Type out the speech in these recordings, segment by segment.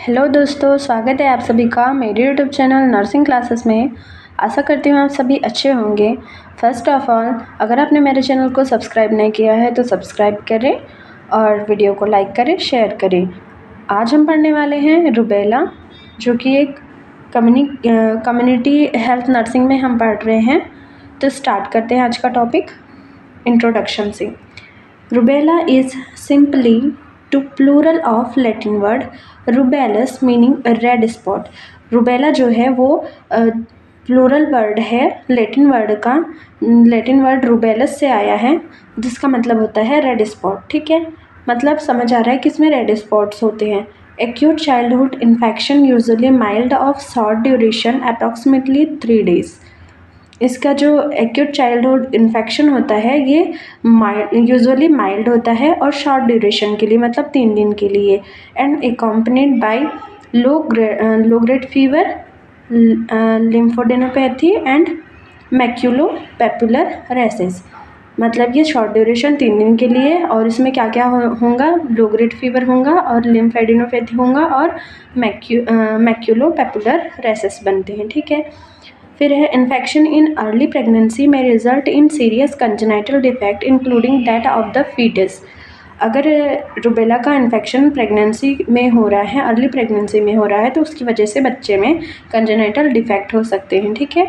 Hello दोस्तों, स्वागत है आप सभी का मेरे यूट्यूब चैनल नर्सिंग क्लासेस में। आशा करती हूँ आप सभी अच्छे होंगे। फर्स्ट ऑफ ऑल, अगर आपने मेरे चैनल को सब्सक्राइब नहीं किया है तो सब्सक्राइब करें और वीडियो को लाइक करें, शेयर करें। आज हम पढ़ने वाले हैं रूबेला, जो कि एक कम्युनिटी हेल्थ नर्सिंग में हम पढ़ रहे हैं। तो स्टार्ट करते हैं आज का टॉपिक इंट्रोडक्शन से। Rubella is simply to plural of Latin word rubellus meaning red spot. Rubella जो है वो प्लूरल वर्ड है लैटिन वर्ड का। लैटिन वर्ड रूबेलस से आया है, जिसका मतलब होता है रेड स्पॉट। ठीक है, मतलब समझ आ रहा है कि इसमें रेड स्पॉट्स होते हैं। Acute childhood infection usually mild of short duration approximately 3 days। इसका जो एक्यूट चाइल्डहुड इन्फेक्शन होता है ये यूजुअली माइल्ड होता है और शॉर्ट ड्यूरेशन के लिए, मतलब 3 दिन के लिए। And accompanied by low grade fever, lymphadenopathy and maculopapular rashes. मतलब ये शॉर्ट ड्यूरेशन 3 दिन के लिए, और इसमें क्या क्या होगा, लो ग्रेड फीवर होगा और लिम्फेडिनोपैथी होगा और मैक्यूलोपैपुलर रेसेस बनते हैं। ठीक है, फिर है इन्फेक्शन इन अर्ली प्रेगनेंसी में result in serious congenital defect including that of the foetus. अगर रूबेला का इन्फेक्शन प्रेगनेंसी में हो रहा है, अर्ली प्रेगनेंसी में हो रहा है, तो उसकी वजह से बच्चे में कंजेनाइटल डिफेक्ट हो सकते हैं। ठीक है,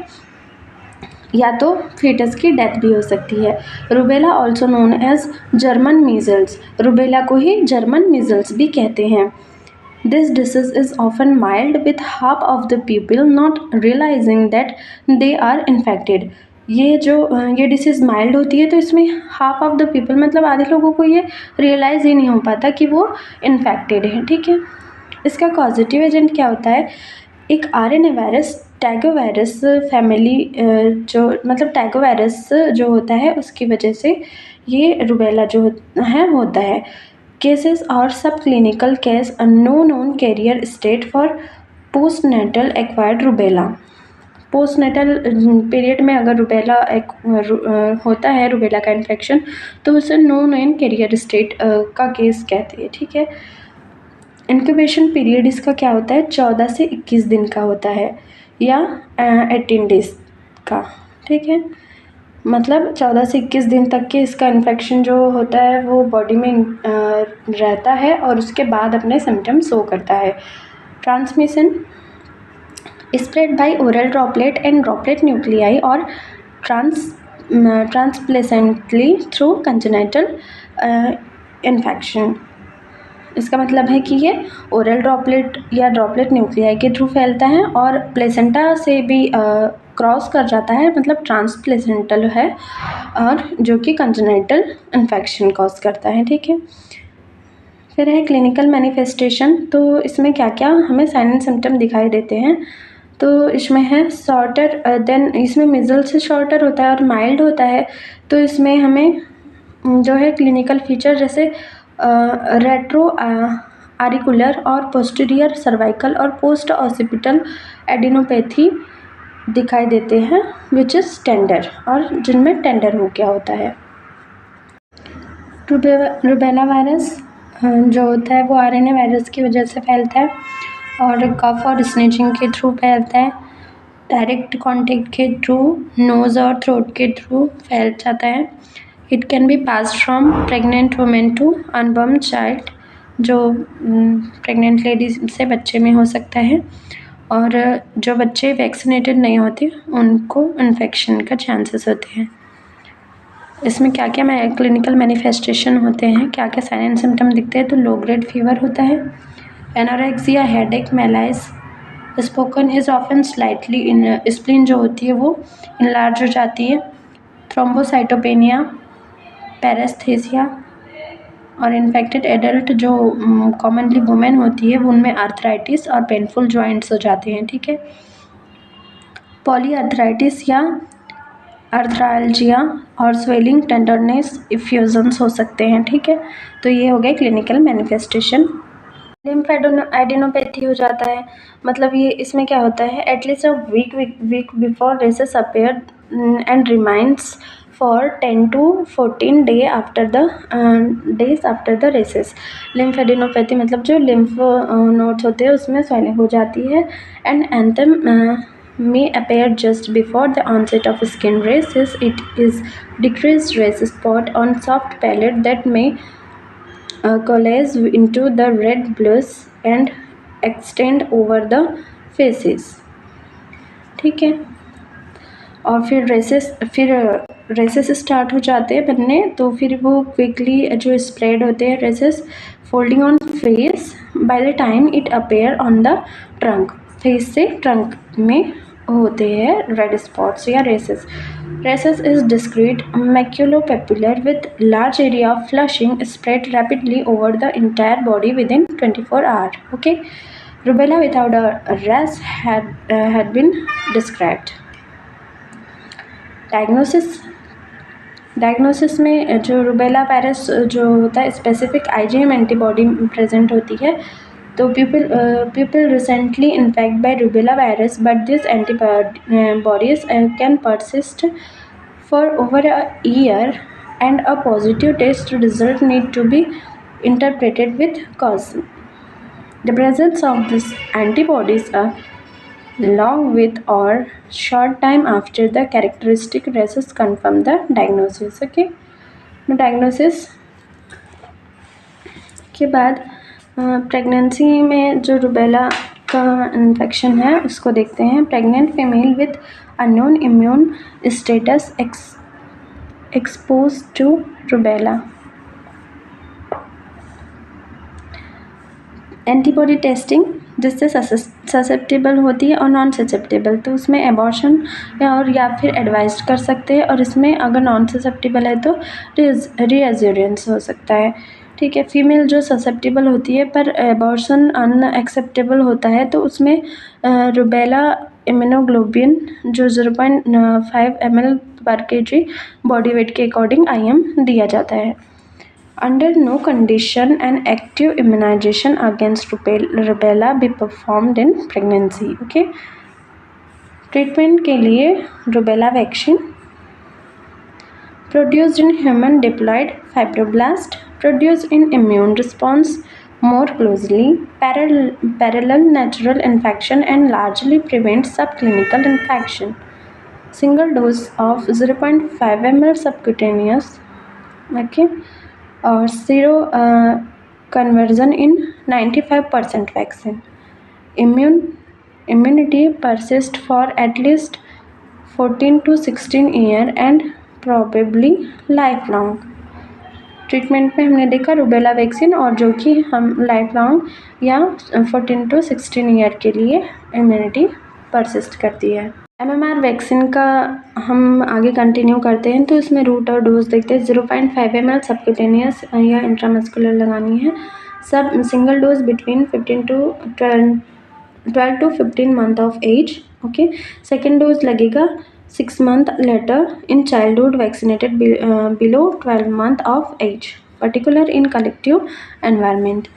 या तो फीटस की डेथ भी हो सकती है। Rubella also known as German measles. Rubella को ही जर्मन मीजल्स भी कहते हैं। This disease is often mild with half of the people not realizing that they are infected। ये डिसीज़ माइल्ड होती है, तो इसमें हाफ ऑफ द पीपल मतलब आधे लोगों को ये रियलाइज़ ही नहीं हो पाता कि वो इन्फेक्टेड है। ठीक है, इसका पॉजिटिव एजेंट क्या होता है? एक आरएनए वायरस टैगोवायरस फैमिली, जो मतलब टैगोवायरस जो होता है उसकी वजह से ये रूबेला जो है होता है। केसेस और सब clinical case no known carrier state for postnatal acquired rubella. Postnatal period में अगर रूबेला होता है, रूबेला का इन्फेक्शन, तो उसे नो नोन कैरियर स्टेट का केस कहते हैं। ठीक है, इंक्यूबेशन पीरियड इसका क्या होता है? 14 से 21 दिन का होता है, या 18 days का। ठीक है, मतलब 14 से 21 दिन तक के इसका इन्फेक्शन जो होता है वो बॉडी में रहता है और उसके बाद अपने सिम्टम्स शो करता है। Transmission spread by oral droplet and droplet nuclei और ट्रांसप्लेसेंटली थ्रू कंजेनाइटल इन्फेक्शन। इसका मतलब है कि ये ओरल ड्रॉपलेट या ड्रॉपलेट न्यूक्लियाई के थ्रू फैलता है और प्लेसेंटा से भी क्रॉस कर जाता है, मतलब ट्रांसप्लेसेंटल है, और जो कि कंजेनाइटल इन्फेक्शन कॉज करता है। ठीक है, फिर है क्लिनिकल मैनिफेस्टेशन। तो इसमें क्या क्या हमें साइन एंड सिम्टम दिखाई देते हैं? तो इसमें है शॉर्टर देन, इसमें मिजल से शॉर्टर होता है और माइल्ड होता है। तो इसमें हमें जो है क्लिनिकल फीचर जैसे रेट्रो आरिकुलर और पोस्टीरियर सर्वाइकल और पोस्ट ऑसिपिटल एडिनोपैथी दिखाई देते हैं, विच इज़ टेंडर, और जिनमें टेंडर हो गया होता है। रूबेला वायरस जो होता है वो आरएनए वायरस की वजह से फैलता है और कफ और स्नीचिंग के थ्रू फैलता है। डायरेक्ट कॉन्टेक्ट के थ्रू, नोज़ और थ्रोट के थ्रू फैल जाता है। It can be passed from pregnant women to unborn child. जो प्रेग्नेंट लेडीज से बच्चे में हो सकता है, और जो बच्चे वैक्सीनेटेड नहीं होते उनको इन्फेक्शन का चांसेस होते हैं। इसमें क्या क्या क्लिनिकल मैनिफेस्टेशन होते हैं, क्या क्या साइन एंड सिम्टम दिखते हैं? तो लो ग्रेड फीवर होता है, anorexia, headache, malaise, spoken is often slightly in, spleen जो होती है वो इनलार्ज हो जाती है, थ्रोम्बोसाइटोपेनिया, पैरेस्थेसिया, और इन्फेक्टेड एडल्ट जो कॉमनली वुमेन होती है उनमें आर्थराइटिस और पेनफुल जॉइंट्स हो जाते हैं। ठीक है, पॉलीआर्थराइटिस या आर्थराल्जिया और स्वेलिंग, टेंडरनेस, इफ्यूजन्स हो सकते हैं। ठीक है, तो ये हो गए क्लिनिकल मैनिफेस्टेशन। लिम्फेडिनोपैथी हो जाता है, मतलब ये इसमें क्या होता है? At least a week before rashes appear and remains for 10 to 14 days after the races. Lymphadenopathy मतलब जो लिम्फ नोड्स होते हैं उसमें स्वेलिंग हो जाती है. And anthem may appear just before the onset of skin races. It is decreased race spot on soft palate that may coalesce into the red blues and extend over the faces. ठीक है. और फिर races start हो जाते हैं बनने, तो फिर वो क्विकली जो स्प्रेड होते हैं rashes folding on face by the time it appear on the trunk. Face से ट्रंक में होते हैं रेड स्पॉट्स या rashes. Rashes is discrete maculopapular with large area of flushing spread rapidly over the entire body within 24 hour. Okay. Rubella without a rash had been described. Diagnosis में जो rubella virus जो होता है specific IgM antibody present होती है. तो people recently infect by rubella virus but this antibodies can persist for over a year and a positive test result need to be interpreted with caution. The presence of these antibodies long with or short time after the characteristic races confirm the diagnosis. Okay. Diagnosis के बाद pregnancy में जो rubella का infection है उसको देखते हैं. Pregnant female with unknown immune status expose to rubella. Antibody testing जिससे ससेप्टेबल होती है और नॉन ससेप्टेबल, तो उसमें एबॉर्शन या फिर एडवाइज कर सकते हैं. और इसमें अगर नॉन ससेप्टेबल है तो रीअज्योरेंस हो सकता है. ठीक है. फीमेल जो ससेप्टेबल होती है पर एबॉर्शन अनएक्सेप्टेबल होता है तो उसमें रूबेला इम्यूनोग्लोबिन जो 0.5 ml पर kg बॉडी वेट के अकॉर्डिंग IM दिया जाता है. Under no condition an active immunization against rubella be performed in pregnancy. Okay. Treatment के लिए rubella vaccine produced in human diploid fibroblast produced in immune response more closely parallel natural infection and largely prevents subclinical infection. Single dose of 0.5 ml subcutaneous. Okay. और zero conversion in 95% vaccine. Immunity persists for at least 14 to 16 years and probably lifelong. Treatment में हमने देखा rubella vaccine और जो कि हम life long या 14 to 16 year के लिए इम्यूनिटी परसिस्ट करती है. MMR वैक्सीन का हम आगे कंटिन्यू करते हैं. तो इसमें रूट और डोज देखते हैं. 0.5 ml सबक्यूटेनियस या इंट्रामस्कुलर लगानी है. सब single dose between 12 to 15 month of age. Okay. Second dose लगेगा 6 months later in childhood vaccinated below 12 months of age particular in collective environment.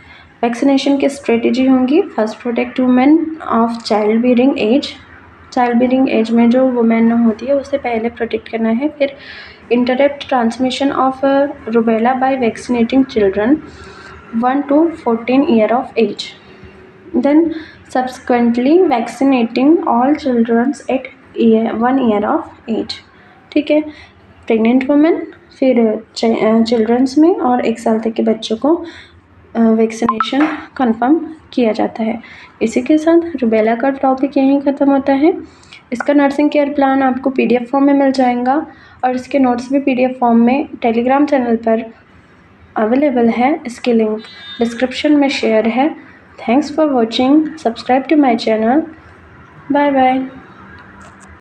Vaccination की स्ट्रेटेजी होंगी. First protect women of child bearing age में जो women होती है उससे पहले protect करना है. फिर interrupt transmission of rubella by vaccinating children 1 to 14 years of age. Then subsequently vaccinating all children at 1 year of age. ठीक है. प्रेग्नेंट वुमेन फिर चिल्ड्रंस में और 1 साल तक के बच्चों को वैक्सीनेशन कंफर्म किया जाता है. इसी के साथ रूबेला का टॉपिक यहीं ख़त्म होता है. इसका नर्सिंग केयर प्लान आपको PDF फॉर्म में मिल जाएगा और इसके नोट्स भी PDF फॉर्म में टेलीग्राम चैनल पर अवेलेबल है. इसकी लिंक डिस्क्रिप्शन में शेयर है. Thanks for watching. Subscribe to my channel. Bye bye.